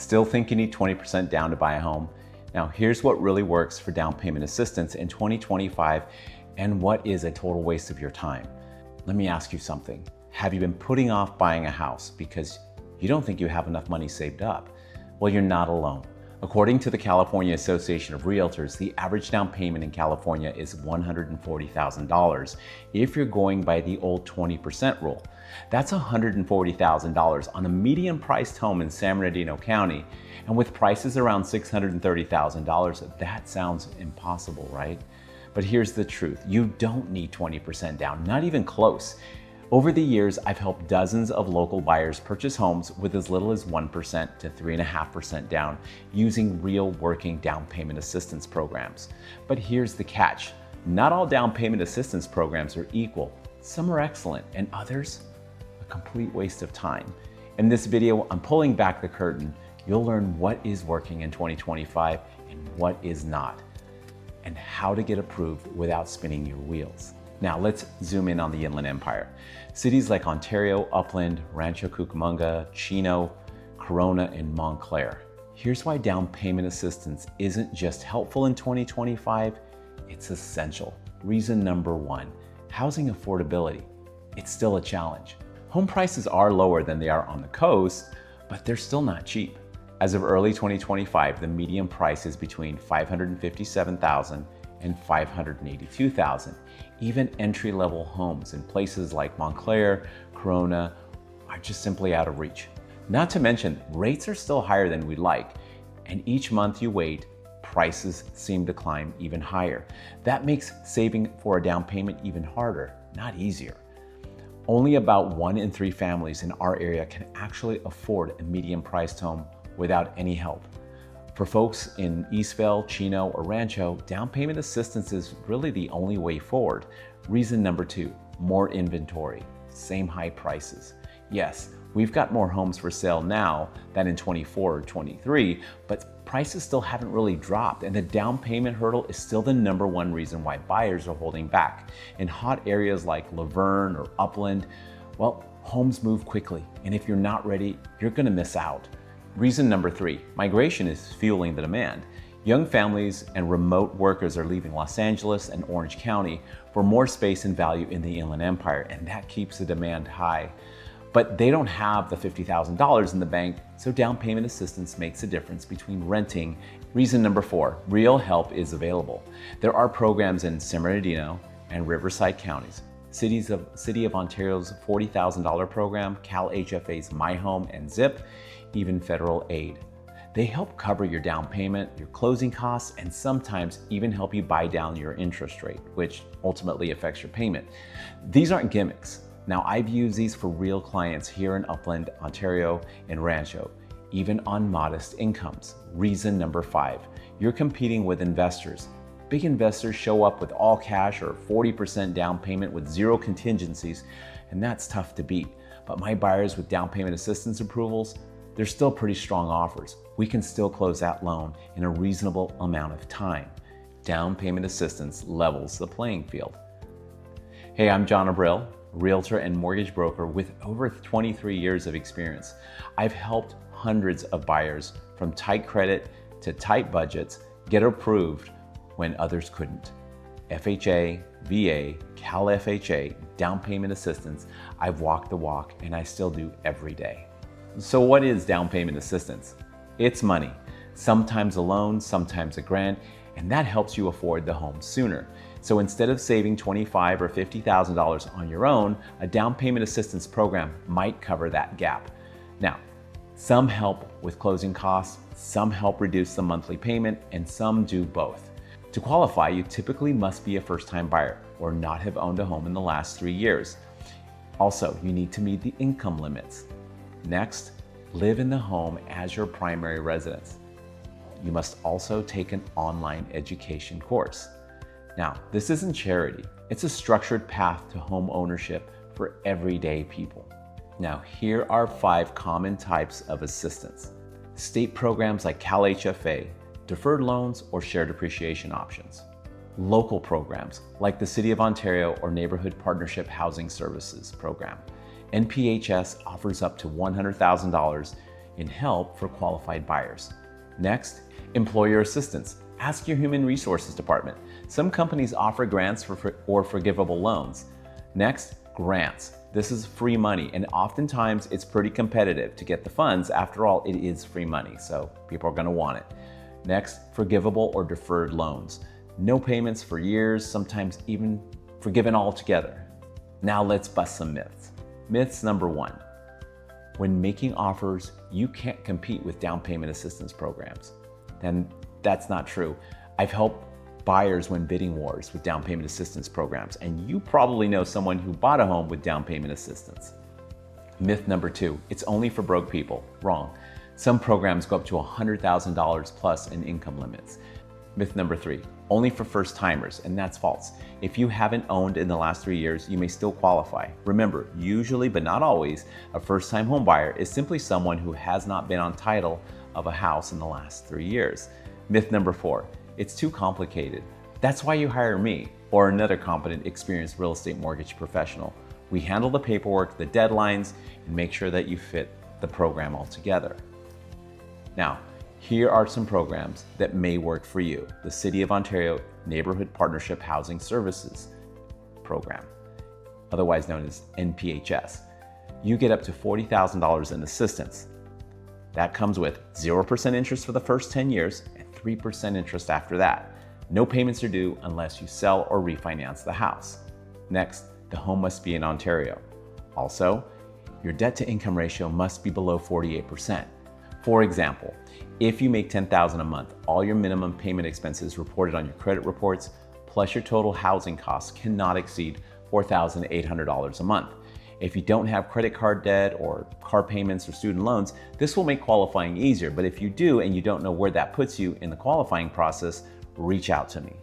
Still think you need 20% down to buy a home? Now, here's what really works for down payment assistance in 2025 and what is a total waste of your time. Let me ask you something. Have you been putting off buying a house because you don't think you have enough money saved up? Well, you're not alone. According to the California Association of Realtors, the average down payment in California is $140,000 if you're going by the old 20% rule. That's $140,000 on a median priced home in San Bernardino County, and with prices around $630,000, that sounds impossible, right? But here's the truth. You don't need 20% down, not even close. Over the years, I've helped dozens of local buyers purchase homes with as little as 1% to 3.5% down using real working down payment assistance programs. But here's the catch. Not all down payment assistance programs are equal. Some are excellent and others, a complete waste of time. In this video, I'm pulling back the curtain. You'll learn what is working in 2025 and what is not, and how to get approved without spinning your wheels. Now let's zoom in on the Inland Empire. Cities like Ontario, Upland, Rancho Cucamonga, Chino, Corona, and Montclair. Here's why down payment assistance isn't just helpful in 2025, it's essential. Reason number one, housing affordability. It's still a challenge. Home prices are lower than they are on the coast, but they're still not cheap. As of early 2025, the median price is between $557,000 and $582,000. Even entry-level homes in places like Montclair, Corona are just simply out of reach. Not to mention, rates are still higher than we'd like, and each month you wait, prices seem to climb even higher. That makes saving for a down payment even harder, not easier. Only about 1 in 3 families in our area can actually afford a medium-priced home without any help. For folks in Eastvale, Chino, or Rancho, down payment assistance is really the only way forward. Reason number 2, more inventory, same high prices. Yes, we've got more homes for sale now than in 24 or 23, but prices still haven't really dropped, and the down payment hurdle is still the number one reason why buyers are holding back. In hot areas like Laverne or Upland, well, homes move quickly, and if you're not ready, you're gonna miss out. Reason number 3, migration is fueling the demand. Young families and remote workers are leaving Los Angeles and Orange County for more space and value in the Inland Empire, and that keeps the demand high. But they don't have the $50,000 in the bank, so down payment assistance makes a difference between renting. Reason number 4, real help is available. There are programs in San Bernardino and Riverside Counties. City of Ontario's $40,000 program, Cal HFA's My Home and ZIP, even federal aid. They help cover your down payment, your closing costs, and sometimes even help you buy down your interest rate, which ultimately affects your payment. These aren't gimmicks. Now, I've used these for real clients here in Upland, Ontario, and Rancho, even on modest incomes. Reason number 5, you're competing with investors. Big investors show up with all cash or 40% down payment with 0 contingencies, and that's tough to beat. But my buyers with down payment assistance approvals, they're still pretty strong offers. We can still close that loan in a reasonable amount of time. Down payment assistance levels the playing field. Hey, I'm John Abril, realtor and mortgage broker with over 23 years of experience. I've helped hundreds of buyers from tight credit to tight budgets get approved when others couldn't. FHA, VA, Cal FHA, down payment assistance, I've walked the walk and I still do every day. So what is down payment assistance? It's money, sometimes a loan, sometimes a grant, and that helps you afford the home sooner. So instead of saving $25,000 or $50,000 on your own, a down payment assistance program might cover that gap. Now, some help with closing costs, some help reduce the monthly payment, and some do both. To qualify, you typically must be a first-time buyer or not have owned a home in the last 3 years. Also, you need to meet the income limits. Next, live in the home as your primary residence. You must also take an online education course. Now, this isn't charity. It's a structured path to home ownership for everyday people. Now, here are 5 common types of assistance. State programs like Cal HFA, deferred loans, or shared appreciation options. Local programs like the City of Ontario or Neighborhood Partnership Housing Services program. NPHS offers up to $100,000 in help for qualified buyers. Next, employer assistance. Ask your human resources department. Some companies offer grants or forgivable loans. Next, grants. This is free money, and oftentimes it's pretty competitive to get the funds. After all, it is free money, so people are going to want it. Next, forgivable or deferred loans. No payments for years, sometimes even forgiven altogether. Now let's bust some myths. Myths number 1. When making offers, you can't compete with down payment assistance programs. And that's not true. I've helped buyers win bidding wars with down payment assistance programs, and you probably know someone who bought a home with down payment assistance. Myth number 2, it's only for broke people. Wrong. Some programs go up to $100,000 plus in income limits. Myth number 3, only for first timers, and that's false. If you haven't owned in the last 3 years, you may still qualify. Remember, usually but not always, a first-time home buyer is simply someone who has not been on title of a house in the last 3 years. Myth number 4, it's too complicated. That's why you hire me or another competent, experienced real estate mortgage professional. We handle the paperwork, the deadlines, and make sure that you fit the program altogether. Now, here are some programs that may work for you. The City of Ontario Neighborhood Partnership Housing Services Program, otherwise known as NPHS. You get up to $40,000 in assistance. That comes with 0% interest for the first 10 years and 3% interest after that. No payments are due unless you sell or refinance the house. Next, the home must be in Ontario. Also, your debt to income ratio must be below 48%. For example, if you make $10,000 a month, all your minimum payment expenses reported on your credit reports, plus your total housing costs cannot exceed $4,800 a month. If you don't have credit card debt or car payments or student loans, this will make qualifying easier. But if you do and you don't know where that puts you in the qualifying process, reach out to me.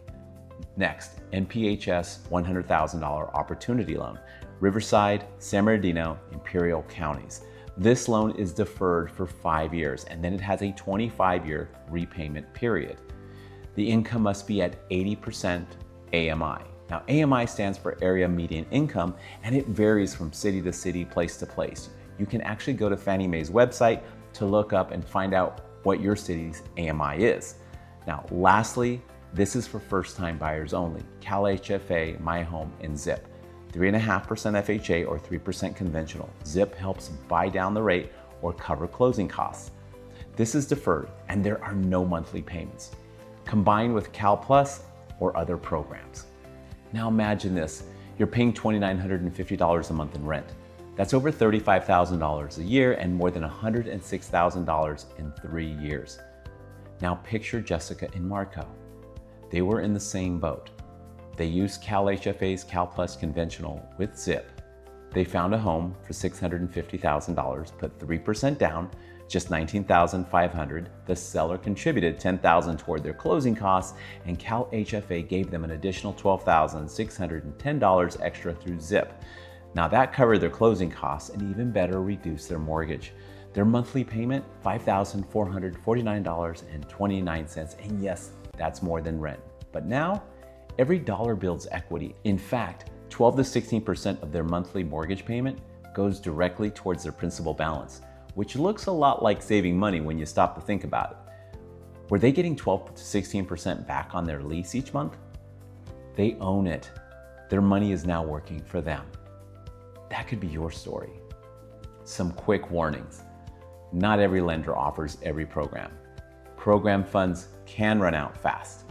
Next, NPHS $100,000 Opportunity Loan, Riverside, San Bernardino, Imperial Counties. This loan is deferred for 5 years, and then it has a 25-year repayment period. The income must be at 80% AMI. Now, AMI stands for Area Median Income, and it varies from city to city, place to place. You can actually go to Fannie Mae's website to look up and find out what your city's AMI is. Now, lastly, this is for first-time buyers only. Cal HFA, My Home, and ZIP. 3.5% FHA or 3% conventional. ZIP helps buy down the rate or cover closing costs. This is deferred and there are no monthly payments. Combined with Cal Plus or other programs. Now imagine this, you're paying $2,950 a month in rent. That's over $35,000 a year and more than $106,000 in 3 years. Now picture Jessica and Marco. They were in the same boat. They used Cal HFA's Cal Plus Conventional with ZIP. They found a home for $650,000, put 3% down, just $19,500. The seller contributed $10,000 toward their closing costs, and Cal HFA gave them an additional $12,610 extra through ZIP. Now that covered their closing costs and even better reduced their mortgage. Their monthly payment, $5,449.29, and yes, that's more than rent. But now, every dollar builds equity. In fact, 12 to 16% of their monthly mortgage payment goes directly towards their principal balance, which looks a lot like saving money when you stop to think about it. Were they getting 12 to 16% back on their lease each month? They own it. Their money is now working for them. That could be your story. Some quick warnings. Not every lender offers every program. Program funds can run out fast.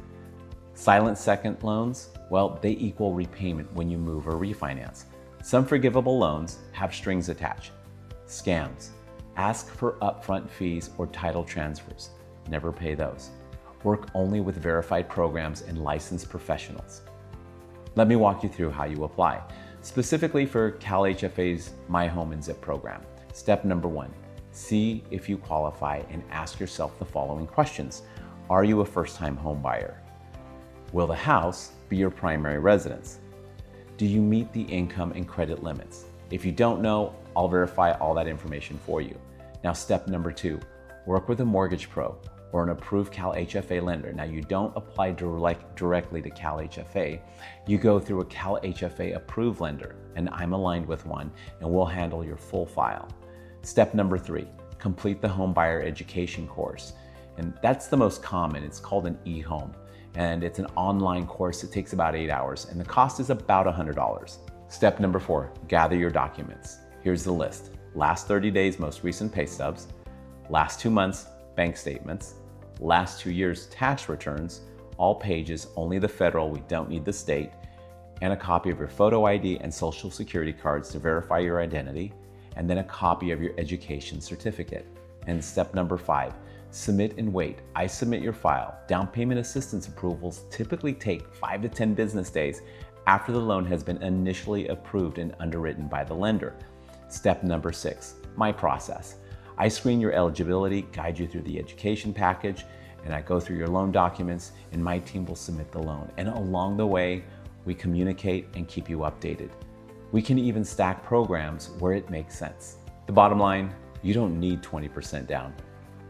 Silent second loans, well, they equal repayment when you move or refinance. Some forgivable loans have strings attached. Scams. Ask for upfront fees or title transfers. Never pay those. Work only with verified programs and licensed professionals. Let me walk you through how you apply. Specifically for Cal HFA's My Home and ZIP program. Step number 1, see if you qualify and ask yourself the following questions. Are you a first-time home buyer? Will the house be your primary residence? Do you meet the income and credit limits? If you don't know, I'll verify all that information for you. Now, step number 2, work with a mortgage pro or an approved Cal HFA lender. Now, you don't apply directly to Cal HFA. You go through a Cal HFA approved lender, and I'm aligned with one, and we'll handle your full file. Step number 3, complete the home buyer education course. And that's the most common. It's called an e-home. And it's an online course that takes about 8 hours, and the cost is about $100. Step number 4, gather your documents. Here's the list. Last 30 days, most recent pay stubs, last 2 months, bank statements, last 2 years, tax returns, all pages, only the federal, we don't need the state, and a copy of your photo ID and social security cards to verify your identity, and then a copy of your education certificate. And step number 5, submit and wait. I submit your file. Down payment assistance approvals typically take 5 to 10 business days after the loan has been initially approved and underwritten by the lender. Step number 6, my process. I screen your eligibility, guide you through the education package, and I go through your loan documents, and my team will submit the loan. And along the way, we communicate and keep you updated. We can even stack programs where it makes sense. The bottom line, you don't need 20% down.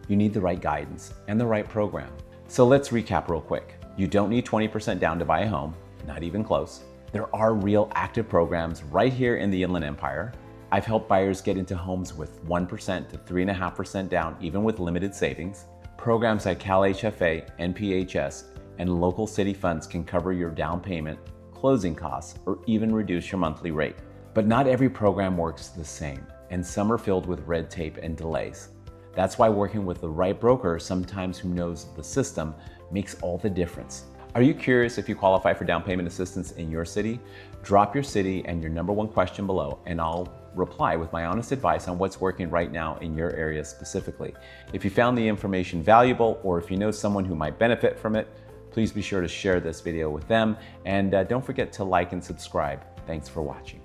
You need the right guidance and the right program. So let's recap real quick. You don't need 20% down to buy a home, not even close. There are real active programs right here in the Inland Empire. I've helped buyers get into homes with 1% to 3.5% down, even with limited savings. Programs like Cal HFA, NPHS, and local city funds can cover your down payment, closing costs, or even reduce your monthly rate. But not every program works the same, and some are filled with red tape and delays. That's why working with the right broker, sometimes who knows the system, makes all the difference. Are you curious if you qualify for down payment assistance in your city? Drop your city and your number 1 question below, and I'll reply with my honest advice on what's working right now in your area specifically. If you found the information valuable, or if you know someone who might benefit from it, please be sure to share this video with them, and don't forget to like and subscribe. Thanks for watching.